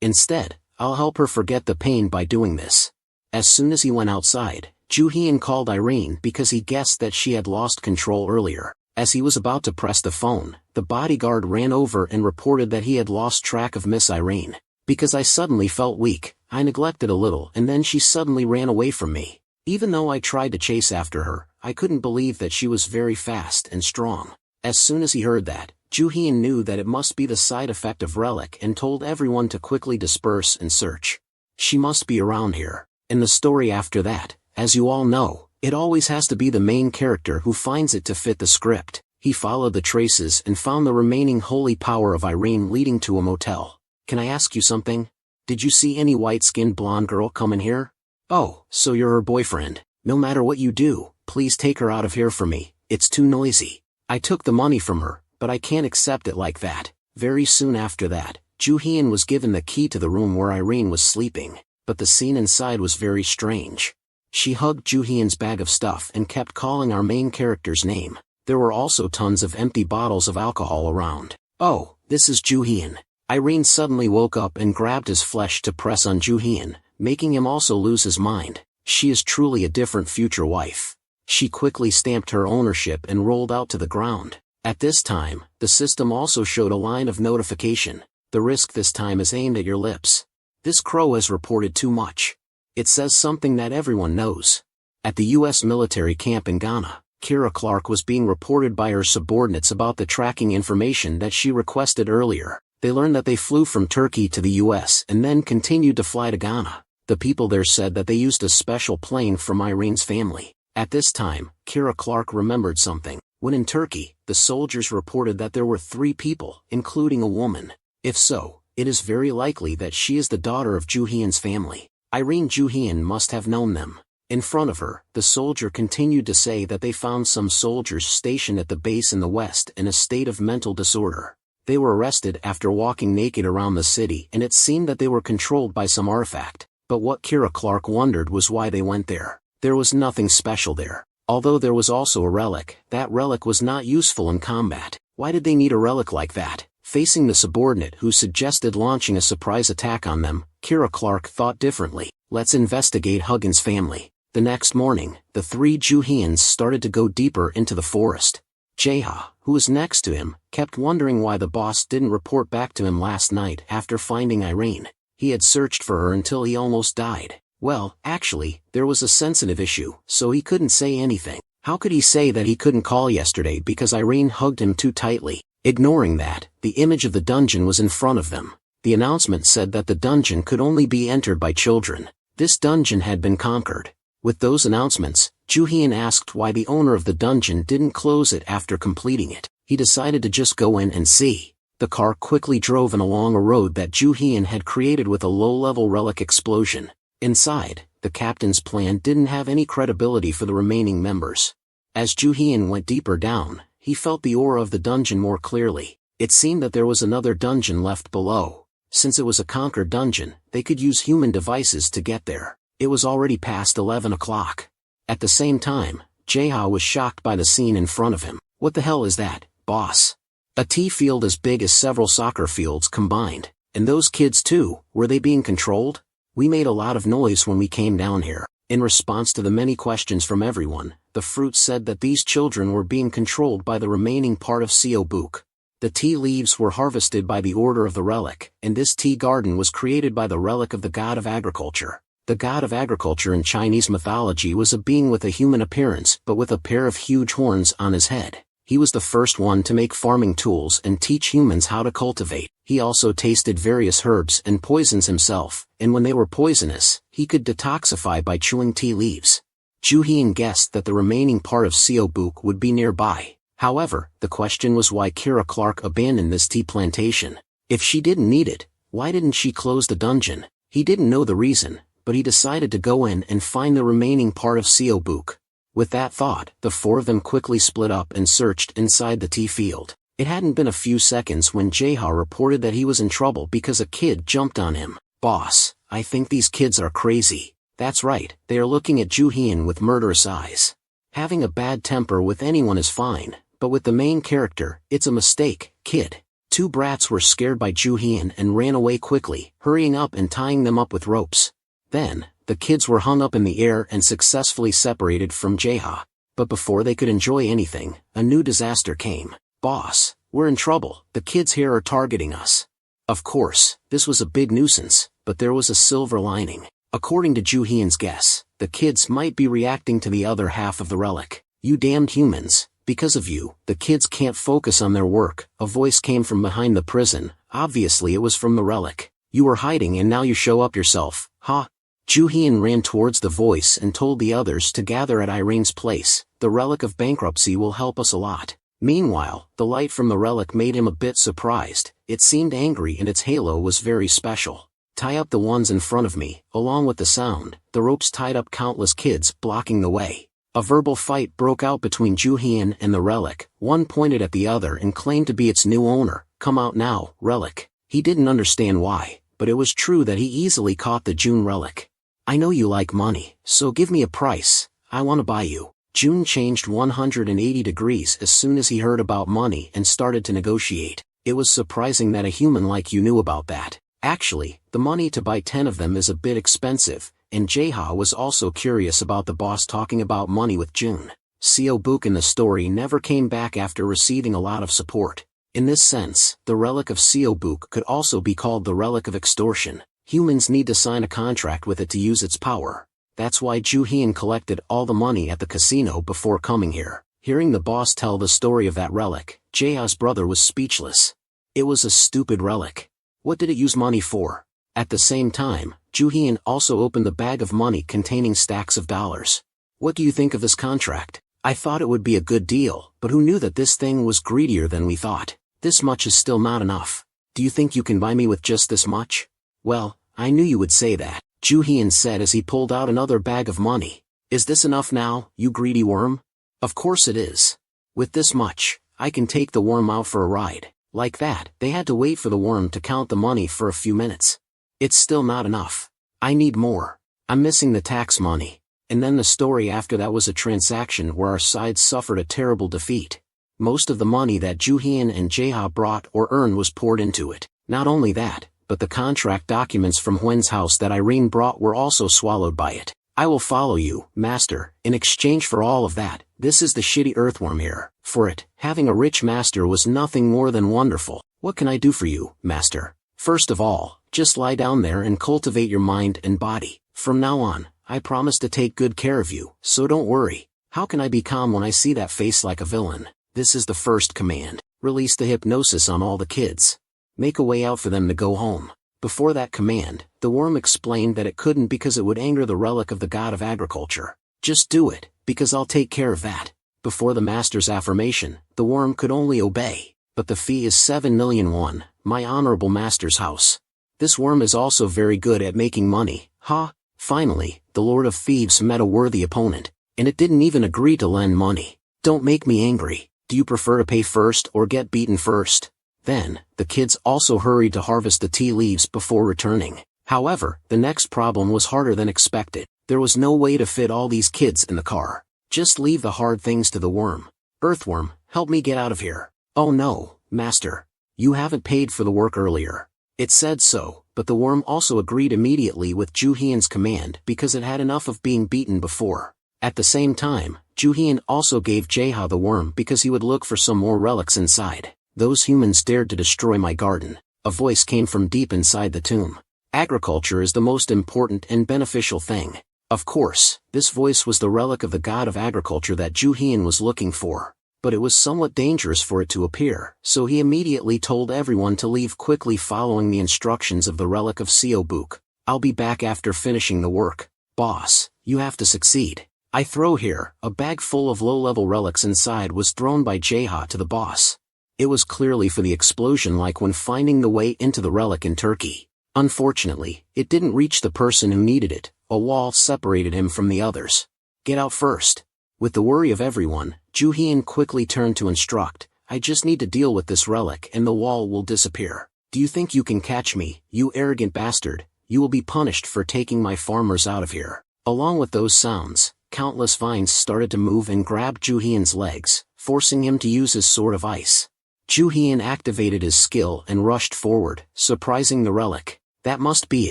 Instead, I'll help her forget the pain by doing this. As soon as he went outside, Joo-hyun called Irene because he guessed that she had lost control earlier. As he was about to press the phone, the bodyguard ran over and reported that he had lost track of Miss Irene. Because I suddenly felt weak, I neglected a little and then she suddenly ran away from me. Even though I tried to chase after her, I couldn't believe that she was very fast and strong. As soon as he heard that, Joo-hyun knew that it must be the side effect of Relic and told everyone to quickly disperse and search. She must be around here. In the story after that, as you all know, it always has to be the main character who finds it to fit the script. He followed the traces and found the remaining holy power of Irene leading to a motel. Can I ask you something? Did you see any white-skinned blonde girl come in here? Oh, so you're her boyfriend. No matter what you do, please take her out of here for me. It's too noisy. I took the money from her, but I can't accept it like that. Very soon after that, Joo-hyun was given the key to the room where Irene was sleeping, but the scene inside was very strange. She hugged Joo-hyun's bag of stuff and kept calling our main character's name. There were also tons of empty bottles of alcohol around. Oh, this is Joo-hyun. Irene suddenly woke up and grabbed his flesh to press on Joo-hyun, making him also lose his mind. She is truly a different future wife. She quickly stamped her ownership and rolled out to the ground. At this time, the system also showed a line of notification. The risk this time is aimed at your lips. This crow has reported too much. It says something that everyone knows. At the U.S. military camp in Ghana, Kira Clark was being reported by her subordinates about the tracking information that she requested earlier. They learned that they flew from Turkey to the U.S. and then continued to fly to Ghana. The people there said that they used a special plane from Irene's family. At this time, Kira Clark remembered something. When in Turkey, the soldiers reported that there were 3 people, including a woman. If so, it is very likely that she is the daughter of Joo-hyun's family. Irene Joo-hyun must have known them. In front of her, the soldier continued to say that they found some soldiers stationed at the base in the west in a state of mental disorder. They were arrested after walking naked around the city and it seemed that they were controlled by some artifact. But what Kira Clark wondered was why they went there. There was nothing special there. Although there was also a relic, that relic was not useful in combat. Why did they need a relic like that? Facing the subordinate who suggested launching a surprise attack on them, Kira Clark thought differently. Let's investigate Huggins' family. The next morning, the 3 Joo-hyuns started to go deeper into the forest. Jae-ha, who was next to him, kept wondering why the boss didn't report back to him last night after finding Irene. He had searched for her until he almost died. Well, actually, there was a sensitive issue, so he couldn't say anything. How could he say that he couldn't call yesterday because Irene hugged him too tightly? Ignoring that, the image of the dungeon was in front of them. The announcement said that the dungeon could only be entered by children. This dungeon had been conquered. With those announcements, Joo-hyun asked why the owner of the dungeon didn't close it after completing it. He decided to just go in and see. The car quickly drove in along a road that Joo-hyun had created with a low-level relic explosion. Inside, the captain's plan didn't have any credibility for the remaining members. As Joo-hyun went deeper down, he felt the aura of the dungeon more clearly. It seemed that there was another dungeon left below. Since it was a conquered dungeon, they could use human devices to get there. It was already past 11 o'clock. At the same time, Jae-ha was shocked by the scene in front of him. What the hell is that, boss? A T-field as big as several soccer fields combined. And those kids too, were they being controlled? We made a lot of noise when we came down here. In response to the many questions from everyone, the fruit said that these children were being controlled by the remaining part of CO Book. The tea leaves were harvested by the order of the relic, and this tea garden was created by the relic of the god of agriculture. The god of agriculture in Chinese mythology was a being with a human appearance but with a pair of huge horns on his head. He was the first one to make farming tools and teach humans how to cultivate. He also tasted various herbs and poisons himself, and when they were poisonous, he could detoxify by chewing tea leaves. Joo-hyun guessed that the remaining part of CO Book would be nearby. However, the question was why Kira Clark abandoned this tea plantation. If she didn't need it, why didn't she close the dungeon? He didn't know the reason, but he decided to go in and find the remaining part of CO Book. With that thought, the 4 of them quickly split up and searched inside the tea field. It hadn't been a few seconds when Jae-ha reported that he was in trouble because a kid jumped on him. Boss, I think these kids are crazy. That's right, they are looking at Joo-hyun with murderous eyes. Having a bad temper with anyone is fine, but with the main character, it's a mistake, kid. Two brats were scared by Ju-hyun and ran away quickly, hurrying up and tying them up with ropes. Then, the kids were hung up in the air and successfully separated from Jae-ha. But before they could enjoy anything, a new disaster came. Boss, we're in trouble, the kids here are targeting us. Of course, this was a big nuisance, but there was a silver lining. According to Ju-hyun's guess, the kids might be reacting to the other half of the relic. You damned humans, because of you, the kids can't focus on their work. A voice came from behind the prison, obviously it was from the relic. You were hiding and now you show up yourself, huh? Ju-hyun ran towards the voice and told the others to gather at Irene's place. The relic of bankruptcy will help us a lot. Meanwhile, the light from the relic made him a bit surprised. It seemed angry and its halo was very special. Tie up the ones in front of me. Along with the sound, the ropes tied up countless kids, blocking the way. A verbal fight broke out between Ju-hyun and the relic. One pointed at the other and claimed to be its new owner. Come out now, relic. He didn't understand why, but it was true that he easily caught the June relic. I know you like money, so give me a price. I want to buy you. June changed 180 degrees as soon as he heard about money and started to negotiate. It was surprising that a human like you knew about that. Actually, the money to buy 10 of them is a bit expensive, and Jae-ha was also curious about the boss talking about money with June. Seo-book in the story never came back after receiving a lot of support. In this sense, the relic of Seo-book could also be called the relic of extortion. Humans need to sign a contract with it to use its power. That's why Ju-hyun collected all the money at the casino before coming here. Hearing the boss tell the story of that relic, Jae-ha's brother was speechless. It was a stupid relic. What did it use money for? At the same time, Ju-hyun also opened the bag of money containing stacks of dollars. What do you think of this contract? I thought it would be a good deal, but who knew that this thing was greedier than we thought? This much is still not enough. Do you think you can buy me with just this much? Well, I knew you would say that, Ju-hyun said as he pulled out another bag of money. Is this enough now, you greedy worm? Of course it is. With this much, I can take the worm out for a ride. Like that, they had to wait for the worm to count the money for a few minutes. It's still not enough. I need more. I'm missing the tax money. And then the story after that was a transaction where our sides suffered a terrible defeat. Most of the money that Ju-hyun and Jae-ha brought or earned was poured into it. Not only that, but the contract documents from Hwen's house that Irene brought were also swallowed by it. I will follow you, master, in exchange for all of that. This is the shitty earthworm here. For it, having a rich master was nothing more than wonderful. What can I do for you, master? First of all, just lie down there and cultivate your mind and body. From now on, I promise to take good care of you, so don't worry. How can I be calm when I see that face like a villain? This is the first command. Release the hypnosis on all the kids. Make a way out for them to go home. Before that command, the worm explained that it couldn't because it would anger the relic of the god of agriculture. Just do it, because I'll take care of that. Before the master's affirmation, the worm could only obey. But the fee is 7 million won, my honorable master's house. This worm is also very good at making money, huh? Finally, the Lord of Thieves met a worthy opponent, and it didn't even agree to lend money. Don't make me angry. Do you prefer to pay first or get beaten first? Then, the kids also hurried to harvest the tea leaves before returning. However, the next problem was harder than expected. There was no way to fit all these kids in the car. Just leave the hard things to the worm. Earthworm, help me get out of here. Oh no, master. You haven't paid for the work earlier. It said so, but the worm also agreed immediately with Ju-hyun's command because it had enough of being beaten before. At the same time, Ju-hyun also gave Jae-ha the worm because he would look for some more relics inside. Those humans dared to destroy my garden. A voice came from deep inside the tomb. Agriculture is the most important and beneficial thing. Of course, this voice was the relic of the god of agriculture that Ju-hyun was looking for. But it was somewhat dangerous for it to appear, so he immediately told everyone to leave quickly following the instructions of the relic of Seo-book. I'll be back after finishing the work. Boss, you have to succeed. I throw here. A bag full of low-level relics inside was thrown by Jae-ha to the boss. It was clearly for the explosion, like when finding the way into the relic in Turkey. Unfortunately, it didn't reach the person who needed it. A wall separated him from the others. Get out first. With the worry of everyone, Ju-hyun quickly turned to instruct, I just need to deal with this relic and the wall will disappear. Do you think you can catch me, you arrogant bastard? You will be punished for taking my farmers out of here. Along with those sounds, countless vines started to move and grab Juhian's legs, forcing him to use his sword of ice. Juhian activated his skill and rushed forward, surprising the relic. That must be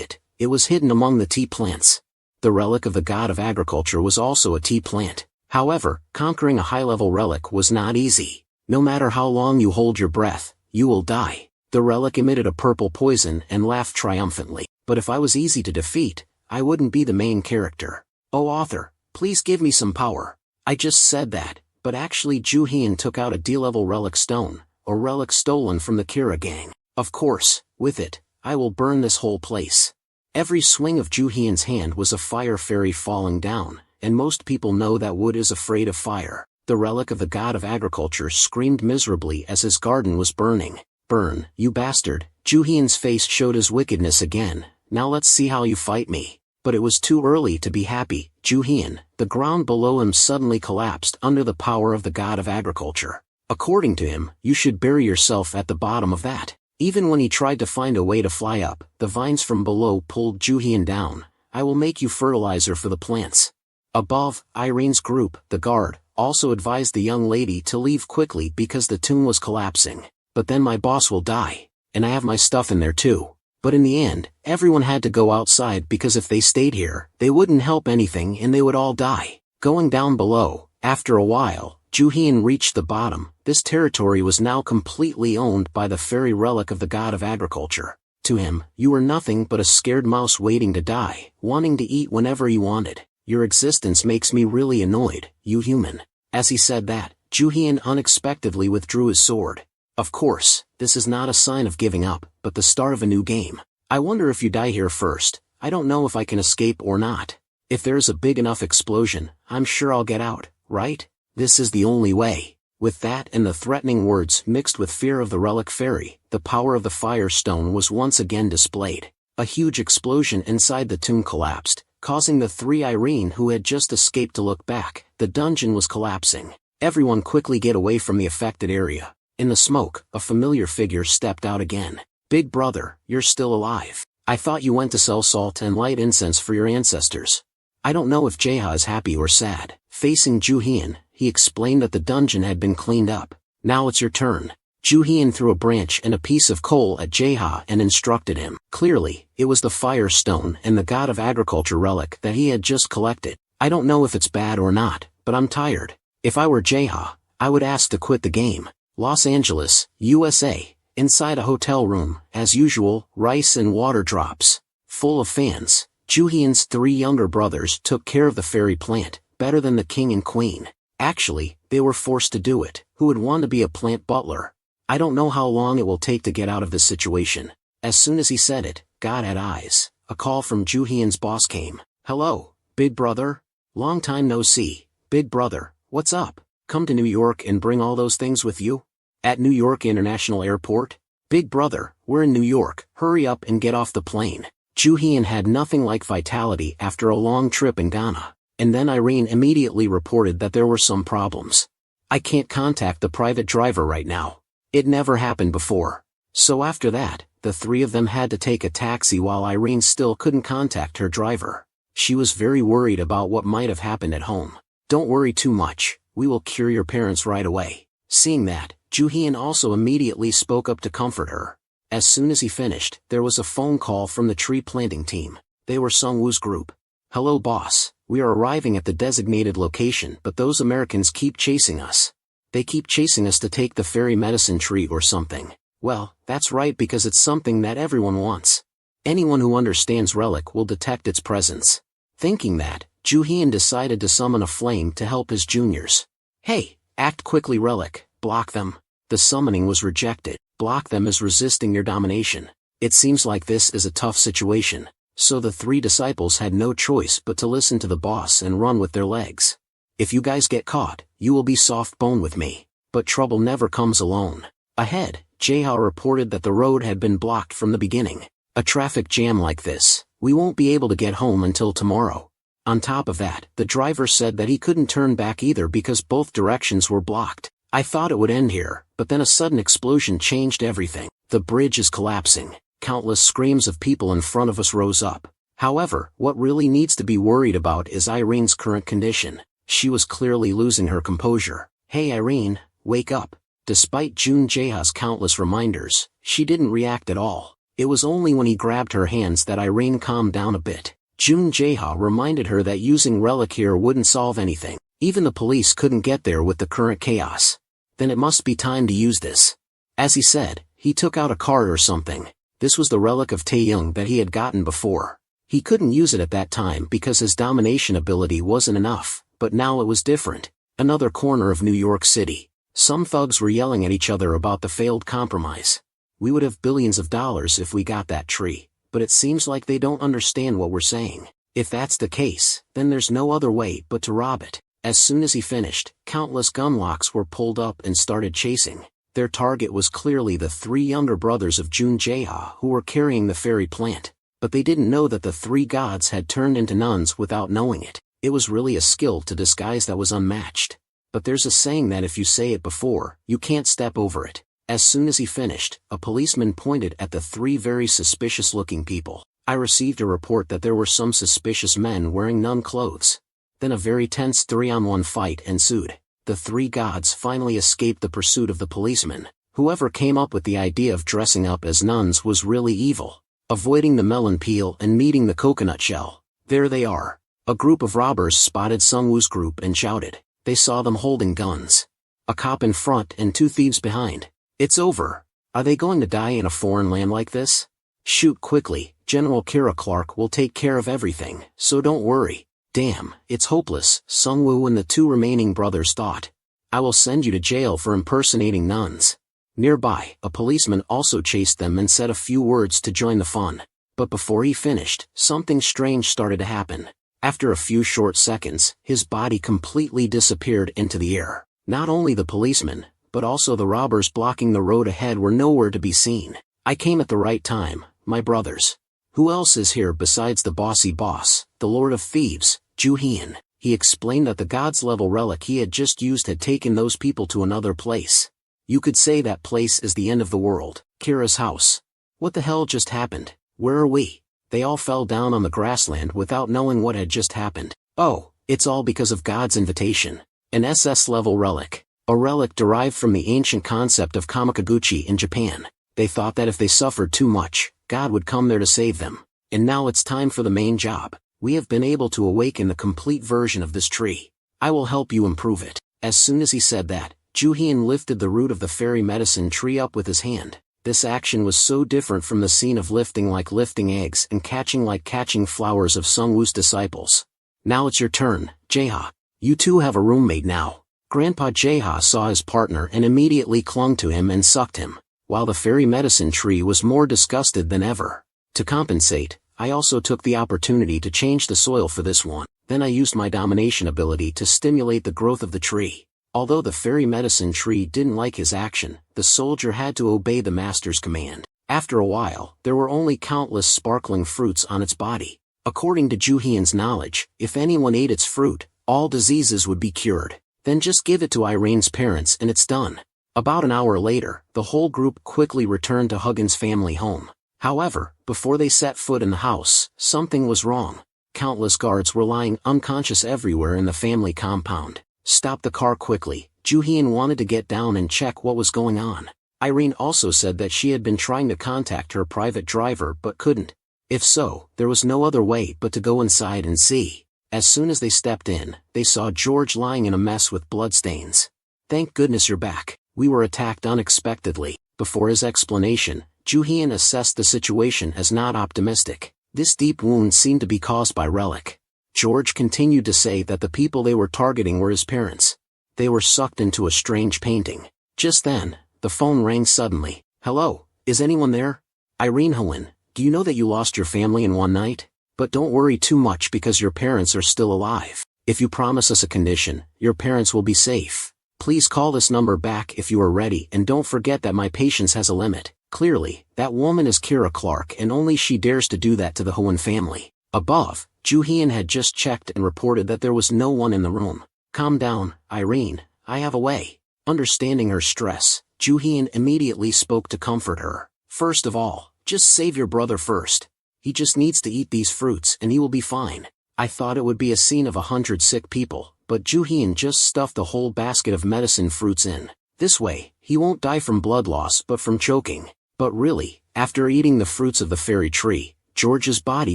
it. It was hidden among the tea plants. The relic of the god of agriculture was also a tea plant. However, conquering a high-level relic was not easy. No matter how long you hold your breath, you will die. The relic emitted a purple poison and laughed triumphantly. But if I was easy to defeat, I wouldn't be the main character. Oh author, please give me some power. I just said that, but actually Juhian took out a D-level relic stone, a relic stolen from the Kira gang. Of course, with it, I will burn this whole place. Every swing of Juhian's hand was a fire fairy falling down, and most people know that wood is afraid of fire. The relic of the god of agriculture screamed miserably as his garden was burning. Burn, you bastard. Juhian's face showed his wickedness again. Now let's see how you fight me. But it was too early to be happy. Juhian, the ground below him suddenly collapsed under the power of the god of agriculture. According to him, you should bury yourself at the bottom of that. Even when he tried to find a way to fly up, the vines from below pulled Juhian down. I will make you fertilizer for the plants. Above, Irene's group, the guard, also advised the young lady to leave quickly because the tomb was collapsing. But then my boss will die, and I have my stuff in there too. But in the end, everyone had to go outside because if they stayed here, they wouldn't help anything and they would all die. Going down below, after a while, Juhian reached the bottom. This territory was now completely owned by the fairy relic of the god of agriculture. To him, you were nothing but a scared mouse waiting to die, wanting to eat whenever he wanted. Your existence makes me really annoyed, you human. As he said that, Juhian unexpectedly withdrew his sword. Of course, this is not a sign of giving up, but the start of a new game. I wonder if you die here first. I don't know if I can escape or not. If there's a big enough explosion, I'm sure I'll get out, right? This is the only way. With that and the threatening words mixed with fear of the relic fairy, the power of the fire stone was once again displayed. A huge explosion inside the tomb collapsed, causing the three Irene who had just escaped to look back. The dungeon was collapsing. Everyone quickly get away from the affected area. In the smoke, a familiar figure stepped out again. Big brother, you're still alive. I thought you went to sell salt and light incense for your ancestors. I don't know if Jeha is happy or sad. Facing Juhian, he explained that the dungeon had been cleaned up. Now it's your turn. Juhian threw a branch and a piece of coal at Jeha and instructed him. Clearly, it was the fire stone and the god of agriculture relic that he had just collected. I don't know if it's bad or not, but I'm tired. If I were Jeha, I would ask to quit the game. Los Angeles, USA. Inside a hotel room, as usual, rice and water drops. Full of fans, Juhian's three younger brothers took care of the fairy plant, better than the king and queen. Actually, they were forced to do it. Who would want to be a plant butler? I don't know how long it will take to get out of this situation. As soon as he said it, God had eyes. A call from Juhian's boss came. Hello, big brother? Long time no see. Big brother, what's up? Come to New York and bring all those things with you? At New York International Airport? Big brother, we're in New York, hurry up and get off the plane. Juhian had nothing like vitality after a long trip in Ghana, and then Irene immediately reported that there were some problems. I can't contact the private driver right now. It never happened before. So after that, the three of them had to take a taxi while Irene still couldn't contact her driver. She was very worried about what might have happened at home. Don't worry too much, we will cure your parents right away. Seeing that, Juhian also immediately spoke up to comfort her. As soon as he finished, there was a phone call from the tree planting team. They were Sungwoo's group. Hello boss, we are arriving at the designated location but those Americans keep chasing us. They keep chasing us to take the fairy medicine tree or something. Well, that's right because it's something that everyone wants. Anyone who understands relic will detect its presence. Thinking that, Juhian decided to summon a flame to help his juniors. Hey, act quickly relic, block them. The summoning was rejected. Block them is resisting your domination. It seems like this is a tough situation. So the three disciples had no choice but to listen to the boss and run with their legs. If you guys get caught, you will be soft bone with me. But trouble never comes alone. Ahead, Jeha reported that the road had been blocked from the beginning. A traffic jam like this, we won't be able to get home until tomorrow. On top of that, the driver said that he couldn't turn back either because both directions were blocked. I thought it would end here, but then a sudden explosion changed everything. The bridge is collapsing. Countless screams of people in front of us rose up. However, what really needs to be worried about is Irene's current condition. She was clearly losing her composure. "Hey Irene, wake up." Despite Jun Jaeha's countless reminders, she didn't react at all. It was only when he grabbed her hands that Irene calmed down a bit. Jun Jaeha reminded her that using relic here wouldn't solve anything. Even the police couldn't get there with the current chaos. Then it must be time to use this. As he said, he took out a card or something. This was the relic of Taeyong that he had gotten before. He couldn't use it at that time because his domination ability wasn't enough, but now it was different. Another corner of New York City. Some thugs were yelling at each other about the failed compromise. "We would have billions of dollars if we got that tree, but it seems like they don't understand what we're saying. If that's the case, then there's no other way but to rob it." As soon as he finished, countless gun locks were pulled up and started chasing. Their target was clearly the three younger brothers of Jun Jaeha who were carrying the fairy plant. But they didn't know that the three gods had turned into nuns without knowing it. It was really a skill to disguise that was unmatched. But there's a saying that if you say it before, you can't step over it. As soon as he finished, a policeman pointed at the three very suspicious-looking people. "I received a report that there were some suspicious men wearing nun clothes." Then a very tense 3-on-1 fight ensued. The three gods finally escaped the pursuit of the policeman. Whoever came up with the idea of dressing up as nuns was really evil. Avoiding the melon peel and meeting the coconut shell. There they are. A group of robbers spotted Sungwoo's group and shouted. They saw them holding guns. A cop in front and two thieves behind. "It's over. Are they going to die in a foreign land like this? Shoot quickly, General Kira Clark will take care of everything, so don't worry." "Damn, it's hopeless," Sungwoo and the two remaining brothers thought. "I will send you to jail for impersonating nuns." Nearby, a policeman also chased them and said a few words to join the fun. But before he finished, something strange started to happen. After a few short seconds, his body completely disappeared into the air. Not only the policeman, but also the robbers blocking the road ahead were nowhere to be seen. "I came at the right time, my brothers. Who else is here besides the bossy boss, the Lord of Thieves, Ju Hyun?" He explained that the God's level relic he had just used had taken those people to another place. You could say that place is the end of the world, Kira's house. What the hell just happened? Where are we? They all fell down on the grassland without knowing what had just happened. Oh, it's all because of God's invitation. An SS-level relic. A relic derived from the ancient concept of Kamikaguchi in Japan. They thought that if they suffered too much, God would come there to save them. And now it's time for the main job. We have been able to awaken the complete version of this tree. I will help you improve it. As soon as he said that, Ju Hyun lifted the root of the fairy medicine tree up with his hand. This action was so different from the scene of lifting like lifting eggs and catching like catching flowers of Sungwoo's disciples. "Now it's your turn, Jaeha. You two have a roommate now." Grandpa Jaeha saw his partner and immediately clung to him and sucked him, while the fairy medicine tree was more disgusted than ever. To compensate, I also took the opportunity to change the soil for this one. Then I used my domination ability to stimulate the growth of the tree. Although the fairy medicine tree didn't like his action, the soldier had to obey the master's command. After a while, there were only countless sparkling fruits on its body. According to Ju Hyun's knowledge, if anyone ate its fruit, all diseases would be cured. Then just give it to Irene's parents and it's done. About an hour later, the whole group quickly returned to Hugin's family home. However, before they set foot in the house, something was wrong. Countless guards were lying unconscious everywhere in the family compound. "Stop the car quickly." Ju Hyun wanted to get down and check what was going on. Irene also said that she had been trying to contact her private driver but couldn't. If so, there was no other way but to go inside and see. As soon as they stepped in, they saw George lying in a mess with bloodstains. "Thank goodness you're back. We were attacked unexpectedly." Before his explanation, Ju Hyun assessed the situation as not optimistic. This deep wound seemed to be caused by relic. George continued to say that the people they were targeting were his parents. They were sucked into a strange painting. Just then, the phone rang suddenly. "Hello, is anyone there?" "Irene Hyun, do you know that you lost your family in one night? But don't worry too much because your parents are still alive. If you promise us a condition, your parents will be safe. Please call this number back if you are ready and don't forget that my patience has a limit." Clearly, that woman is Kira Clark and only she dares to do that to the Hyun family. Above, Ju Hyun had just checked and reported that there was no one in the room. "Calm down, Irene, I have a way." Understanding her stress, Ju Hyun immediately spoke to comfort her. "First of all, just save your brother first. He just needs to eat these fruits and he will be fine. I thought it would be a scene of 100 sick people, but Ju-hyun just stuffed a whole basket of medicine fruits in. This way, he won't die from blood loss but from choking. But really, after eating the fruits of the fairy tree, George's body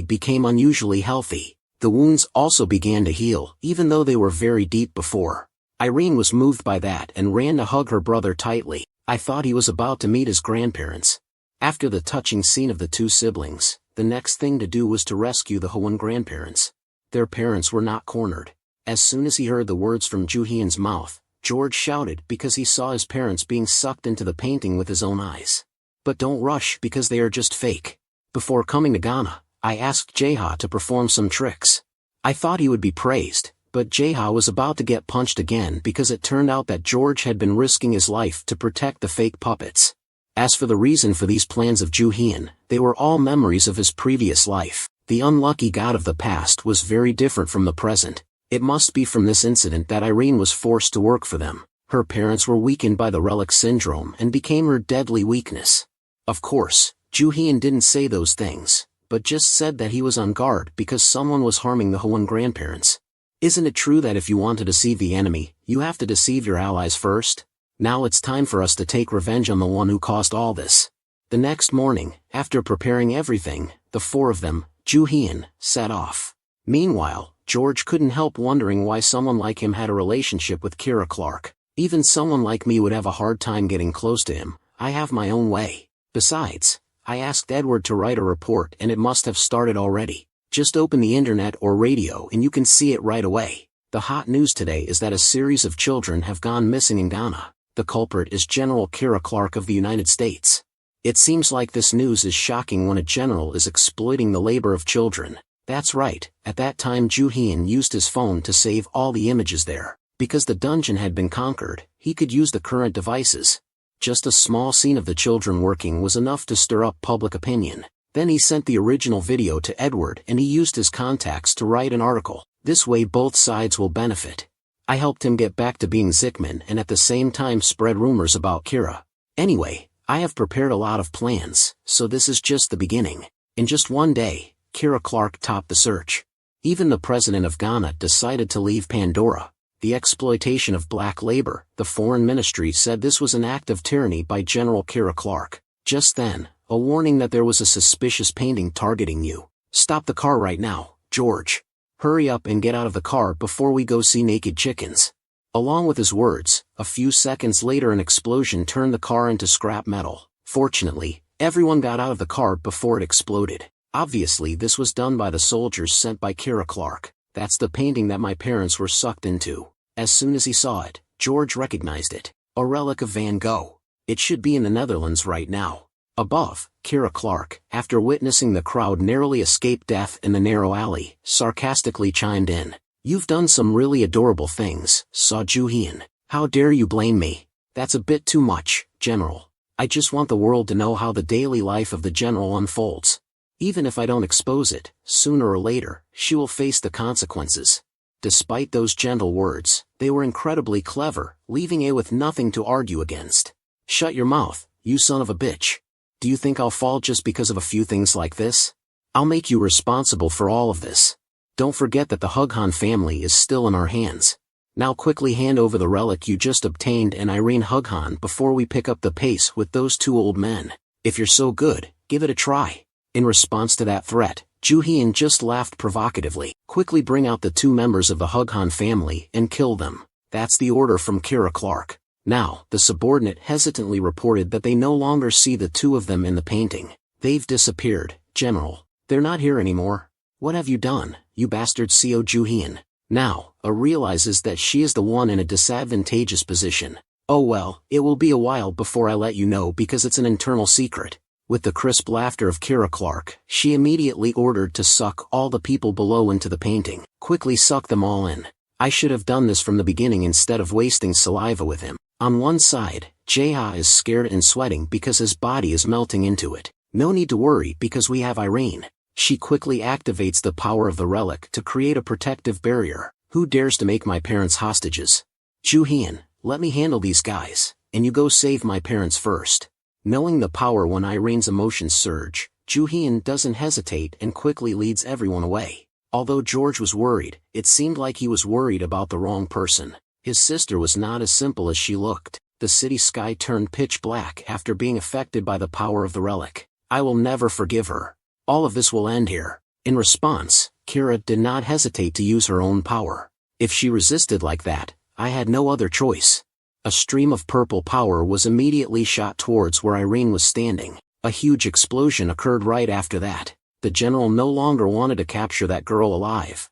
became unusually healthy. The wounds also began to heal, even though they were very deep before. Irene was moved by that and ran to hug her brother tightly. I thought he was about to meet his grandparents. After the touching scene of the two siblings, the next thing to do was to rescue the Hwon grandparents. Their parents were not cornered. As soon as he heard the words from Ju-hyun's mouth, George shouted because he saw his parents being sucked into the painting with his own eyes. But don't rush because they are just fake. Before coming to Ghana, I asked Jae-ha to perform some tricks. I thought he would be praised, but Jae-ha was about to get punched again because it turned out that George had been risking his life to protect the fake puppets. As for the reason for these plans of Ju-hyun, they were all memories of his previous life. The unlucky god of the past was very different from the present. It must be from this incident that Irene was forced to work for them. Her parents were weakened by the relic syndrome and became her deadly weakness. Of course, Ju-hyun didn't say those things, but just said that he was on guard because someone was harming the Hwon grandparents. Isn't it true that if you want to deceive the enemy, you have to deceive your allies first? Now it's time for us to take revenge on the one who caused all this. The next morning, after preparing everything, the four of them, Ju-hyun, set off. Meanwhile, George couldn't help wondering why someone like him had a relationship with Kira Clark. Even someone like me would have a hard time getting close to him. I have my own way. Besides, I asked Edward to write a report and it must have started already. Just open the internet or radio and you can see it right away. The hot news today is that a series of children have gone missing in Ghana. The culprit is General Kira Clark of the United States. It seems like this news is shocking when a general is exploiting the labor of children. That's right, at that time Ju-hyun used his phone to save all the images there. Because the dungeon had been conquered, he could use the current devices. Just a small scene of the children working was enough to stir up public opinion. Then he sent the original video to Edward and he used his contacts to write an article. This way both sides will benefit. I helped him get back to being Zickman and at the same time spread rumors about Kira. Anyway, I have prepared a lot of plans, so this is just the beginning. In just one day, Kira Clark topped the search. Even the president of Ghana decided to leave Pandora. The exploitation of black labor, the foreign ministry said this was an act of tyranny by General Kira Clark. Just then, a warning that there was a suspicious painting targeting you. Stop the car right now, George. Hurry up and get out of the car before we go see naked chickens. Along with his words, a few seconds later an explosion turned the car into scrap metal. Fortunately, everyone got out of the car before it exploded. Obviously this was done by the soldiers sent by Kira Clark. That's the painting that my parents were sucked into. As soon as he saw it, George recognized it. A relic of Van Gogh. It should be in the Netherlands right now. Above, Kira Clark, after witnessing the crowd narrowly escape death in the narrow alley, sarcastically chimed in. You've done some really adorable things, saw Ju-hyun. How dare you blame me? That's a bit too much, General. I just want the world to know how the daily life of the General unfolds. Even if I don't expose it, sooner or later, she will face the consequences. Despite those gentle words, they were incredibly clever, leaving A with nothing to argue against. Shut your mouth, you son of a bitch. Do you think I'll fall just because of a few things like this? I'll make you responsible for all of this. Don't forget that the Hwon family is still in our hands. Now quickly hand over the relic you just obtained and Irene Hwon before we pick up the pace with those two old men. If you're so good, give it a try. In response to that threat, Ju-hyun just laughed provocatively. Quickly bring out the two members of the Hwon family and kill them. That's the order from Kira Clark. Now, the subordinate hesitantly reported that they no longer see the two of them in the painting. They've disappeared, General. They're not here anymore. What have you done, you bastard? Co Ju-hyun. Now, A realizes that she is the one in a disadvantageous position. Oh well, it will be a while before I let you know because it's an internal secret. With the crisp laughter of Kira Clark, she immediately ordered to suck all the people below into the painting. Quickly suck them all in. I should have done this from the beginning instead of wasting saliva with him. On one side, Jae-ha is scared and sweating because his body is melting into it. No need to worry because we have Irene. She quickly activates the power of the relic to create a protective barrier. Who dares to make my parents hostages? Ju-hyun, let me handle these guys, and you go save my parents first. Knowing the power when Irene's emotions surge, Joo-hyun doesn't hesitate and quickly leads everyone away. Although George was worried, it seemed like he was worried about the wrong person. His sister was not as simple as she looked. The city sky turned pitch black after being affected by the power of the relic. I will never forgive her. All of this will end here. In response, Kira did not hesitate to use her own power. If she resisted like that, I had no other choice. A stream of purple power was immediately shot towards where Irene was standing. A huge explosion occurred right after that. The general no longer wanted to capture that girl alive.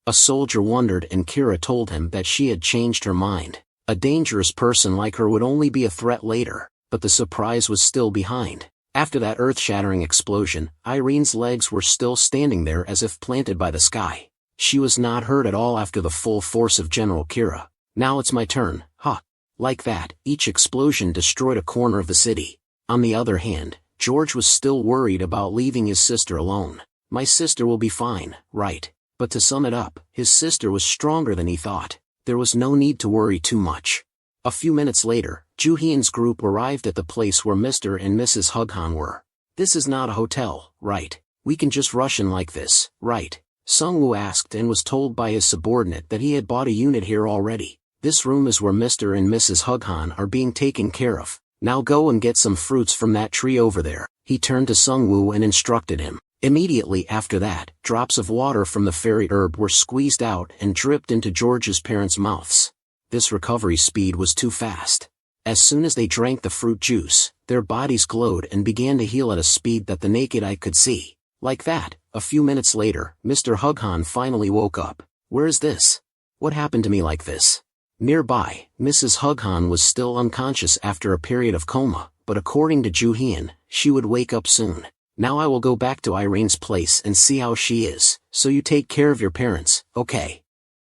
A soldier wondered and Kira told him that she had changed her mind. A dangerous person like her would only be a threat later, but the surprise was still behind. After that earth-shattering explosion, Irene's legs were still standing there as if planted by the sky. She was not hurt at all after the full force of General Kira. Now it's my turn, Like that, each explosion destroyed a corner of the city. On the other hand, George was still worried about leaving his sister alone. My sister will be fine, right? But to sum it up, his sister was stronger than he thought. There was no need to worry too much. A few minutes later, Joo-hyun's group arrived at the place where Mr. and Mrs. Hughan were. This is not a hotel, right? We can just rush in like this, right? Sung-woo asked and was told by his subordinate that he had bought a unit here already. This room is where Mr. and Mrs. Hughan are being taken care of. Now go and get some fruits from that tree over there. He turned to Sung-woo and instructed him. Immediately after that, drops of water from the fairy herb were squeezed out and dripped into George's parents' mouths. This recovery speed was too fast. As soon as they drank the fruit juice, their bodies glowed and began to heal at a speed that the naked eye could see. Like that, a few minutes later, Mr. Hughan finally woke up. Where is this? What happened to me like this? Nearby, Mrs. Hughan was still unconscious after a period of coma, but according to Joo-hyun, she would wake up soon. Now I will go back to Irene's place and see how she is, so you take care of your parents, okay?